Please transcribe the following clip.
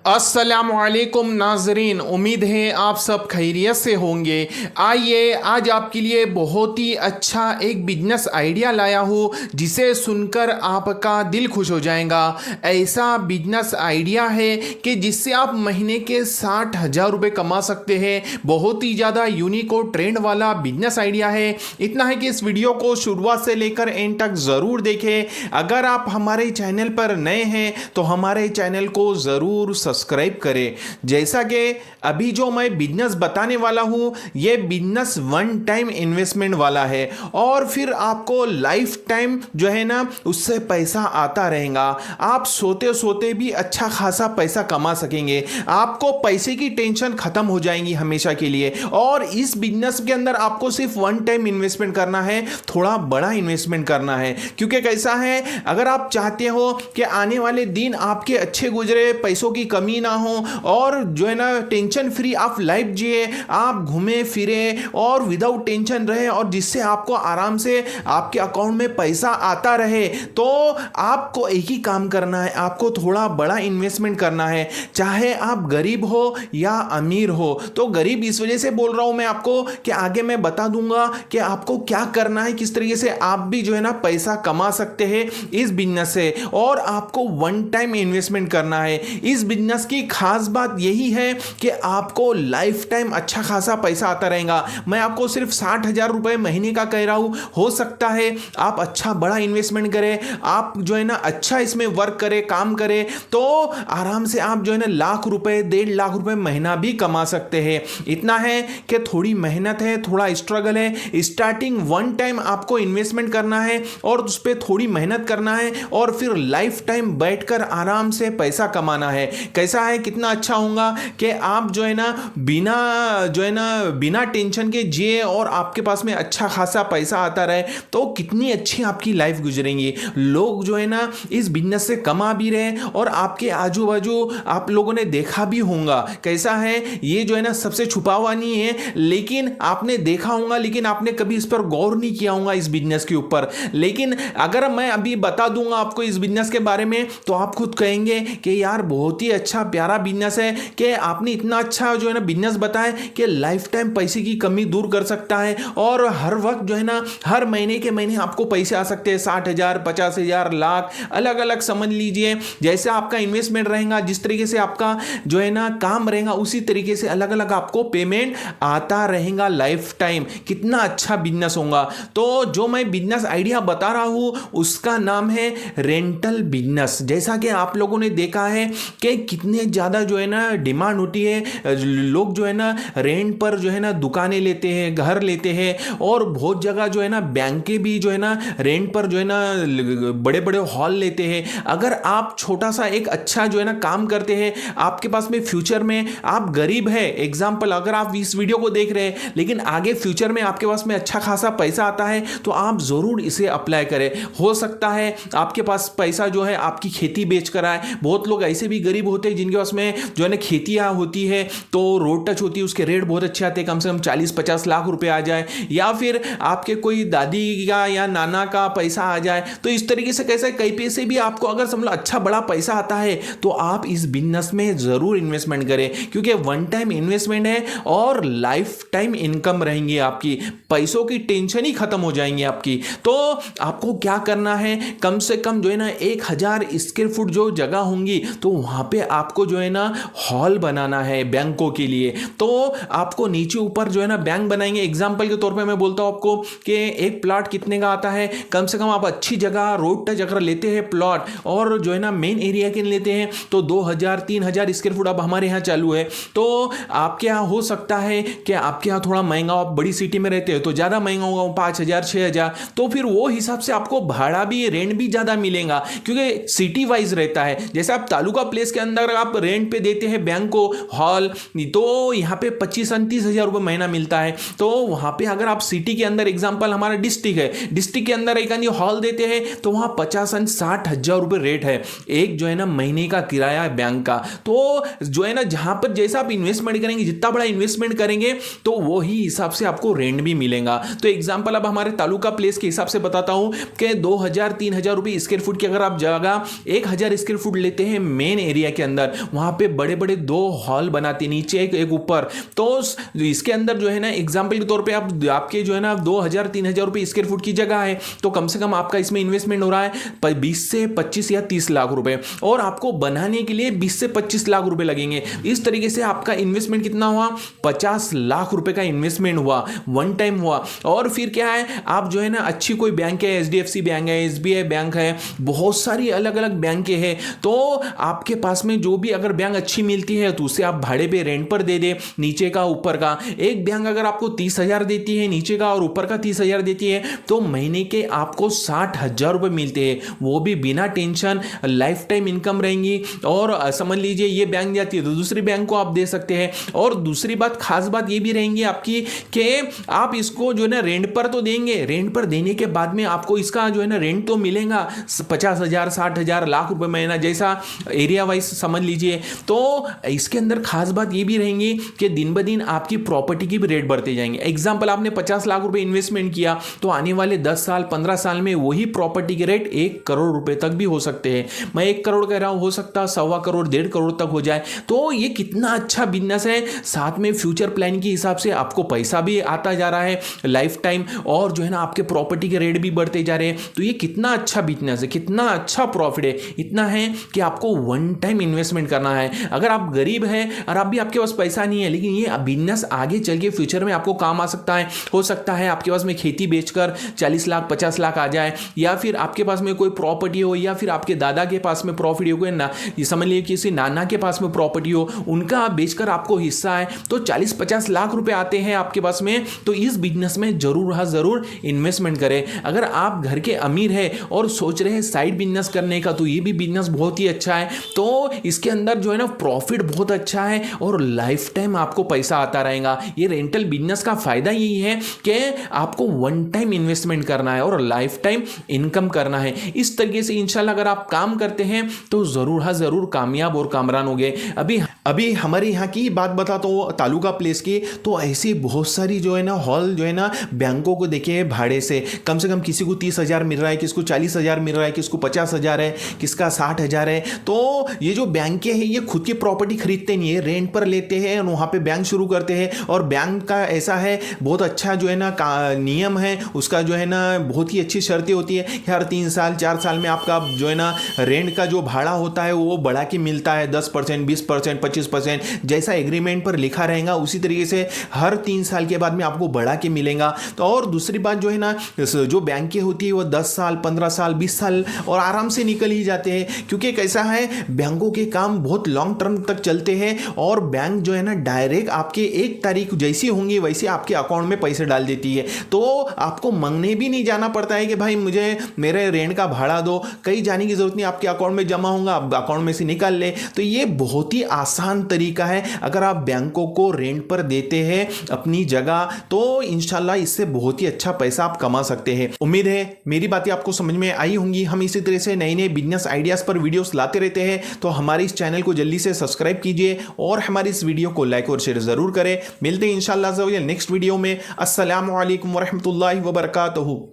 अस्सलामुअलैकुम नाजरीन, उम्मीद है आप सब खैरियत से होंगे। आइए आज आपके लिए बहुत ही अच्छा एक बिजनेस आइडिया लाया हूँ जिसे सुनकर आपका दिल खुश हो जाएगा। ऐसा बिजनेस आइडिया है कि जिससे आप महीने के 60,000 रुपये कमा सकते हैं। बहुत ही ज़्यादा यूनिक और ट्रेंड वाला बिजनेस आइडिया है। इतना है कि इस वीडियो को शुरुआत से लेकर एंड तक ज़रूर देखें। अगर आप हमारे चैनल पर नए हैं तो हमारे चैनल को ज़रूर सब्सक्राइब करें। जैसा कि अभी जो मैं बिजनेस बताने वाला हूं, यह बिजनेस वन टाइम इन्वेस्टमेंट वाला है और फिर आपको लाइफ टाइम जो है ना उससे पैसा आता रहेगा। आप सोते सोते भी अच्छा खासा पैसा कमा सकेंगे। आपको पैसे की टेंशन खत्म हो जाएंगी हमेशा के लिए। और इस बिजनेस के अंदर आपको सिर्फ वन टाइम इन्वेस्टमेंट करना है, थोड़ा बड़ा इन्वेस्टमेंट करना है। क्योंकि कैसा है, अगर आप चाहते हो कि आने वाले दिन आपके अच्छे गुजरे, पैसों की कमी ना हो और जो है ना टेंशन फ्री आप लाइफ जिए, आप घूमे फिरे और विदाउट टेंशन रहे और जिससे आपको आराम से आपके अकाउंट में पैसा आता रहे, तो आपको एक ही काम करना है, आपको थोड़ा बड़ा इन्वेस्टमेंट करना है। चाहे आप गरीब हो या अमीर हो। तो गरीब इस वजह से बोल रहा हूं मैं आपको कि आगे मैं बता दूंगा कि आपको क्या करना है, किस तरीके से आप भी जो है ना पैसा कमा सकते हैं इस बिजनेस से। और आपको वन टाइम इन्वेस्टमेंट करना है। इस बिजनेस की खास बात यही है कि आपको लाइफ टाइम अच्छा खासा पैसा आता रहेगा। मैं आपको सिर्फ 60,000 रुपए महीने का कह रहा हूं। हो सकता है आप अच्छा बड़ा इन्वेस्टमेंट करें, आप जो है ना अच्छा इसमें वर्क करें, काम करें, तो आराम से आप जो है ना लाख रुपए, 1.5 लाख रुपए महीना भी कमा सकते हैं। इतना है कि थोड़ी मेहनत है, थोड़ा स्ट्रगल है। स्टार्टिंग वन टाइम आपको इन्वेस्टमेंट करना है और उस पर थोड़ी मेहनत करना है और फिर लाइफ टाइम बैठकर आराम से पैसा कमाना है। कैसा है, कितना अच्छा होगा कि आप जो है ना बिना टेंशन के जिए और आपके पास में अच्छा खासा पैसा आता रहे, तो कितनी अच्छी आपकी लाइफ गुजरेंगी। लोग जो है ना इस बिजनेस से कमा भी रहे और आपके आजू बाजू आप लोगों ने देखा भी होगा। कैसा है, ये जो है ना सबसे छुपा हुआ नहीं है, लेकिन आपने देखा होगा, लेकिन आपने कभी इस पर गौर नहीं किया होगा इस बिजनेस के ऊपर। लेकिन अगर मैं अभी बता दूंगा आपको इस बिजनेस के बारे में, तो आप खुद कहेंगे कि यार बहुत ही अच्छा प्यारा बिजनेस है कि आपने इतना अच्छा जो है ना बिजनेस बताया कि लाइफ टाइम पैसे की कमी दूर कर सकता है और हर वक्त जो है ना हर महीने के महीने आपको पैसे आ सकते हैं। 60,000, 50,000, लाख, अलग अलग समझ लीजिए। जैसे आपका इन्वेस्टमेंट रहेगा, जिस तरीके से आपका जो है ना काम रहेगा, उसी तरीके से अलग अलग आपको पेमेंट आता रहेगा लाइफ टाइम। कितना अच्छा बिजनेस होगा। तो जो मैं बिजनेस आइडिया बता रहा हूं उसका नाम है रेंटल बिजनेस। जैसा कि आप लोगों ने देखा है कि कितने ज़्यादा जो है ना डिमांड होती है, लोग जो है ना रेंट पर जो है ना दुकानें लेते हैं, घर लेते हैं और बहुत जगह जो है ना बैंकें भी जो है ना रेंट पर जो है ना बड़े बड़े हॉल लेते हैं। अगर आप छोटा सा एक अच्छा जो है ना काम करते हैं, आपके पास में फ्यूचर में आप गरीब है, एग्जाम्पल अगर आप इस वीडियो को देख रहे हैं लेकिन आगे फ्यूचर में आपके पास में अच्छा खासा पैसा आता है, तो आप ज़रूर इसे अप्लाई करें। हो सकता है आपके पास पैसा जो है आपकी खेती बेच कर आए। बहुत लोग ऐसे भी गरीब होते हैं जिनके पास में जो है ना खेतियां होती है, तो रोड टच होती है, उसके रेट बहुत अच्छे आते हैं, कम से कम 40-50 लाख रुपए आ जाए, या फिर आपके कोई दादी का या नाना का पैसा आ जाए। तो इस तरीके से कैसे कई पैसे भी आपको अगर समझ लो अच्छा बड़ा पैसा आता है, तो आप इस बिजनेस में जरूर इन्वेस्टमेंट करें, क्योंकि वन टाइम इन्वेस्टमेंट है और लाइफ टाइम इनकम रहेंगी आपकी। पैसों की टेंशन ही खत्म हो जाएंगी आपकी। तो आपको क्या करना है, कम से कम जो है ना 1,000 स्क्वायर फुट जो जगह होंगी, तो वहां पे आपको जो है ना हॉल बनाना है बैंकों के लिए। तो आपको नीचे ऊपर जो है ना बैंक बनाएंगे। एग्जांपल के तौर पे मैं बोलता हूं आपको कि एक प्लॉट कितने का आता है, कम से कम आप अच्छी जगह रोड टच अगर लेते हैं प्लॉट और जो है ना मेन एरिया के लेते हैं, तो 2,000-3,000 स्क्वायर फुट अब हमारे यहाँ चालू है। तो आपके यहाँ हो सकता है कि आपके यहाँ थोड़ा महंगा, आप बड़ी सिटी में रहते हो तो ज़्यादा महंगा होगा, 5,000-6,000, तो फिर वो हिसाब से आपको भाड़ा भी, रेंट भी ज़्यादा मिलेगा, क्योंकि सिटी वाइज रहता है। जैसे आप तालुका प्लेस के अंदर आप रेंट पे देते हैं बैंक को हॉल, तो यहाँ पे 25-29,000 रुपये महीना मिलता है। तो वहाँ पे अगर आप सिटी के अंदर, एग्जांपल हमारा डिस्ट्रिक्ट है, डिस्ट्रिक्ट के अंदर एक हॉल देते हैं, तो वहाँ 50-60,000 रुपये रेट है एक जो है ना महीने का किराया है बैंक का। तो जो है ना जहाँ पर जैसा आप इन्वेस्टमेंट करेंगे, जितना बड़ा इन्वेस्टमेंट करेंगे, तो वही हिसाब से आपको रेंट भी मिलेगा। तो एग्जांपल अब हमारे तालुका प्लेस के हिसाब से बताता हूँ कि 2,000-3,000 रुपये स्क्वायर फुट की अगर आप जगह 1,000 स्क्वायर फुट लेते हैं मेन एरिया के अंदर, अंदर, वहाँ पे बड़े बड़े 2 हॉल बनाते, नीचे एक ऊपर। तो इसके अंदर जो है ना एग्जाम्पल के तौर पे आपके जो है ना 2000-3000 रुपये स्क्वायर फुट की जगह है, तो कम से कम आपका इसमें इन्वेस्टमेंट हो रहा है 20 से 25 या 30 लाख रुपए, और आपको बनाने के लिए 20 से 25 लाख रुपए लगेंगे। इस तरीके से आपका इन्वेस्टमेंट कितना हुआ, 50 लाख रुपए का इन्वेस्टमेंट हुआ, वन टाइम हुआ। और फिर क्या है, आप जो है ना अच्छी कोई बैंक है, HDFC बैंक है, SBI बैंक है, बहुत सारी अलग अलग बैंक है, तो आपके पास में जो भी अगर बैंक अच्छी मिलती है तो उसे आप भाड़े पे रेंट पर दे दे, नीचे का ऊपर का। एक बैंक अगर आपको 30,000 देती है नीचे का और ऊपर का 30,000 देती है, तो महीने के आपको 60,000 रुपए मिलते हैं, वो भी बिना टेंशन, लाइफ टाइम इनकम रहेंगी। और समझ लीजिए ये बैंक जाती है तो दूसरी बैंक को आप दे सकते हैं। और दूसरी बात, खास बात ये भी रहेंगी आपकी कि आप इसको जो है ना रेंट पर तो देंगे, रेंट पर देने के बाद में आपको इसका जो है ना रेंट तो मिलेगा 50,000, 60,000, लाख रुपए महीना, जैसा एरिया वाइज समझ लीजिए। तो इसके अंदर खास बात ये भी रहेंगी कि दिन ब दिन आपकी प्रॉपर्टी की भी रेट बढ़ते जाएंगे। एग्जाम्पल, आपने 50 लाख रुपए इन्वेस्टमेंट किया, तो आने वाले 10 साल 15 साल में वही प्रॉपर्टी के रेट 1 करोड़ रुपए तक भी हो सकते हैं। मैं 1 करोड़ कह रहा हूं, हो सकता है 1.25 करोड़ 1.5 करोड़ तक हो जाए। तो ये कितना अच्छा बिजनेस है, साथ में फ्यूचर प्लान के हिसाब से आपको पैसा भी आता जा रहा है लाइफ टाइम, और जो है ना आपके प्रॉपर्टी के रेट भी बढ़ते जा रहे हैं। तो ये कितना अच्छा बिजनेस है, कितना अच्छा प्रॉफिट है। इतना है कि आपको वन टाइम इन्वेस्टमेंट करना है। अगर आप गरीब हैं और आप भी आपके पास पैसा नहीं है, लेकिन ये बिजनेस आगे चल के फ्यूचर में आपको काम आ सकता है। हो सकता है आपके पास में खेती बेचकर 40 लाख 50 लाख आ जाए, या फिर आपके पास में कोई प्रॉपर्टी हो, या फिर आपके दादा के पास में प्रॉपर्टी हो, ना ये समझ लीजिए किसी नाना के पास में प्रॉपर्टी हो, उनका बेचकर आपको हिस्सा है, तो 40-50 लाख रुपए आते हैं आपके पास में। तो इस बिजनेस में जरूर इन्वेस्टमेंट करें। अगर आप घर के अमीर है और सोच रहे हैं साइड बिजनेस करने का, तो ये भी बिजनेस बहुत ही अच्छा है। तो इसके अंदर जो है ना प्रॉफिट बहुत अच्छा है और लाइफ टाइम आपको पैसा आता रहेगा। ये रेंटल बिजनेस का फायदा यही है कि आपको वन टाइम इन्वेस्टमेंट करना है और लाइफ टाइम इनकम करना है। इस तरीके से इंशाल्लाह अगर आप काम करते हैं तो जरूर कामयाब और कामरान होंगे। अभी हमारे यहाँ की बात बताता हूँ तालुका प्लेस की, तो ऐसी बहुत सारी जो है ना हॉल जो है ना बैंकों को देखे भाड़े से कम किसी को 30,000 मिल रहा है, किसको 40,000 मिल रहा है, किसको 50,000 है, किसका 60,000 है। तो ये जो बैंकें हैं ये खुद की प्रॉपर्टी खरीदते नहीं है, रेंट पर लेते हैं और वहाँ पे बैंक शुरू करते हैं। और बैंक का ऐसा है बहुत अच्छा जो है ना नियम है उसका, जो है ना बहुत ही अच्छी शर्तें होती है। हर 3 साल 4 साल में आपका जो है ना रेंट का जो भाड़ा होता है वो बढ़ा के मिलता है 10%, 20%, 25%, जैसा एग्रीमेंट पर लिखा रहेगा उसी तरीके से हर 3 साल के बाद में आपको बढ़ा के मिलेगा। तो और दूसरी बात जो है ना, जो बैंकें होती है वो 10 साल 15 साल 20 साल और आराम से निकल ही जाते हैं, क्योंकि कैसा है बैंकों के काम बहुत लॉन्ग टर्म तक चलते हैं। और बैंक जो है ना डायरेक्ट आपके 1 तारीख जैसी होंगी वैसे आपके अकाउंट में पैसे डाल देती है। तो आपको मांगने भी नहीं जाना पड़ता है कि भाई मुझे मेरे रेंट का भाड़ा दो, कहीं जाने की जरूरत नहीं, आपके अकाउंट में जमा होगा, आप अकाउंट में से निकाल ले। तो ये बहुत ही आसान तरीका है अगर आप बैंकों को रेंट पर देते हैं अपनी जगह, तो इंशाल्लाह इससे बहुत ही अच्छा पैसा आप कमा सकते हैं। उम्मीद है मेरी बातें आपको समझ में आई होंगी। हम इसी तरह से नए नए बिजनेस आइडियाज पर वीडियोस लाते रहते हैं, तो हमारे इस चैनल को जल्दी से सब्सक्राइब कीजिए और हमारी इस वीडियो को लाइक और शेयर जरूर करें। मिलते हैं इंशाल्लाह नेक्स्ट वीडियो में। अस्सलामु अलैकुम वरहमतुल्लाहि वबरकातुहू।